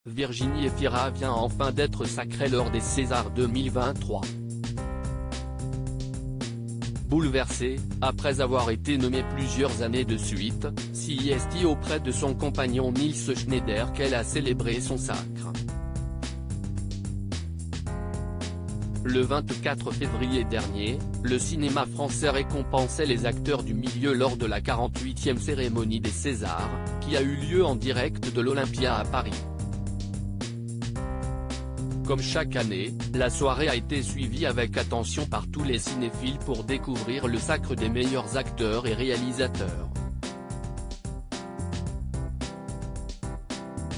Virginie Efira vient enfin d'être sacrée lors des Césars 2023. Bouleversée, après avoir été nommée plusieurs années de suite, c'est auprès de son compagnon Nils Schneider qu'elle a célébré son sacre. Le 24 février dernier, le cinéma français récompensait les acteurs du milieu lors de la 48e cérémonie des Césars, qui a eu lieu en direct de l'Olympia à Paris. Comme chaque année, la soirée a été suivie avec attention par tous les cinéphiles pour découvrir le sacre des meilleurs acteurs et réalisateurs.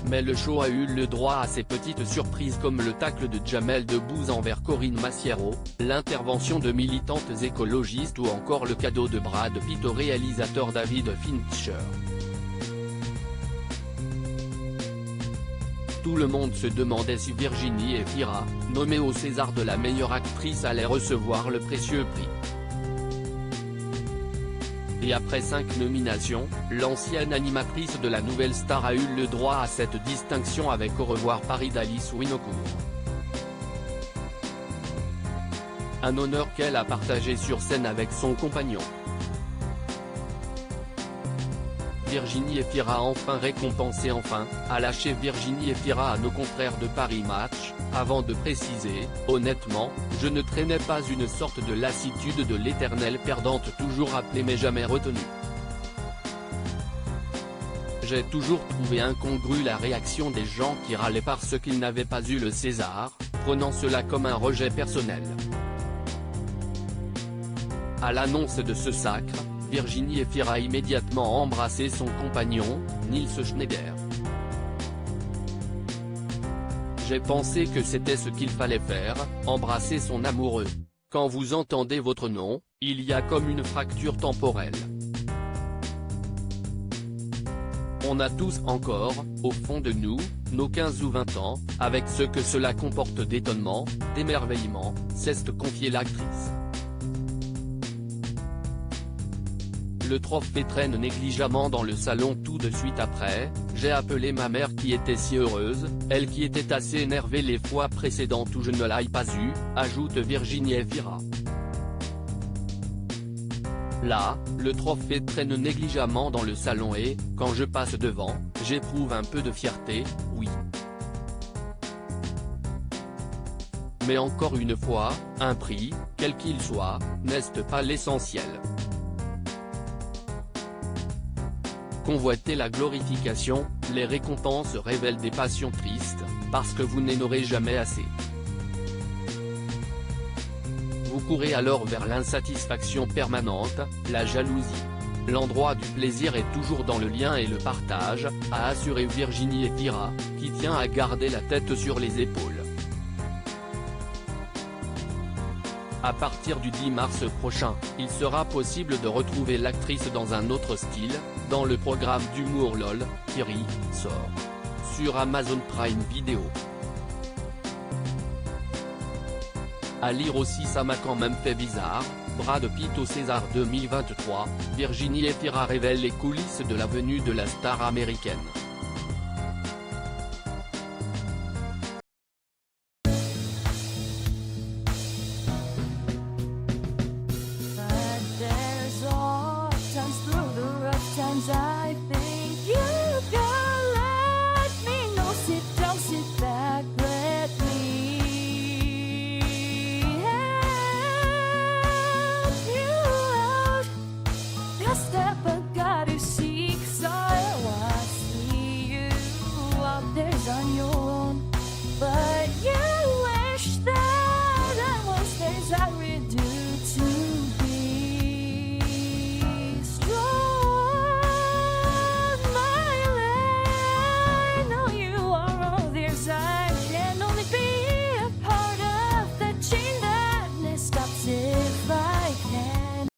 Mais le show a eu le droit à ses petites surprises comme le tacle de Jamel Debbouze envers Corinne Massiero, l'intervention de militantes écologistes ou encore le cadeau de Brad Pitt au réalisateur David Fincher. Tout le monde se demandait si Virginie Efira, nommée au César de la meilleure actrice, allait recevoir le précieux prix. Et après 5 nominations, l'ancienne animatrice de la Nouvelle Star a eu le droit à cette distinction avec Au revoir Paris d'Alice Winocourt. Un honneur qu'elle a partagé sur scène avec son compagnon. Virginie Efira enfin récompensée. A lâché Virginie Efira à nos confrères de Paris Match, avant de préciser, honnêtement, je ne traînais pas une sorte de lassitude de l'éternelle perdante toujours appelée mais jamais retenue. J'ai toujours trouvé incongrue la réaction des gens qui râlaient parce qu'ils n'avaient pas eu le César, prenant cela comme un rejet personnel. À l'annonce de ce sacre, Virginie Efira a immédiatement embrassé son compagnon, Nils Schneider. J'ai pensé que c'était ce qu'il fallait faire, embrasser son amoureux. Quand vous entendez votre nom, il y a comme une fracture temporelle. On a tous encore, au fond de nous, nos 15 ou 20 ans, avec ce que cela comporte d'étonnement, d'émerveillement, s'est confiée l'actrice. Le trophée traîne négligemment dans le salon tout de suite après, j'ai appelé ma mère qui était si heureuse, elle qui était assez énervée les fois précédentes où je ne l'ai pas eu, ajoute Virginie Efira. Là, le trophée traîne négligemment dans le salon et, quand je passe devant, j'éprouve un peu de fierté, oui. Mais encore une fois, un prix, quel qu'il soit, n'est pas l'essentiel. Convoitez la glorification, les récompenses révèlent des passions tristes, parce que vous n'en aurez jamais assez. Vous courez alors vers l'insatisfaction permanente, la jalousie. L'endroit du plaisir est toujours dans le lien et le partage, a assuré Virginie Efira, qui tient à garder la tête sur les épaules. À partir du 10 mars prochain, il sera possible de retrouver l'actrice dans un autre style, dans le programme d'humour LOL, qui sort sur Amazon Prime Video. À lire aussi, ça m'a quand même fait bizarre, Brad Pitt au César 2023, Virginie Efira révèle les coulisses de la venue de la star américaine. I think you can let me know. Sit down, sit back, let me help you out. The step I gotta seek, so I see you out there's on your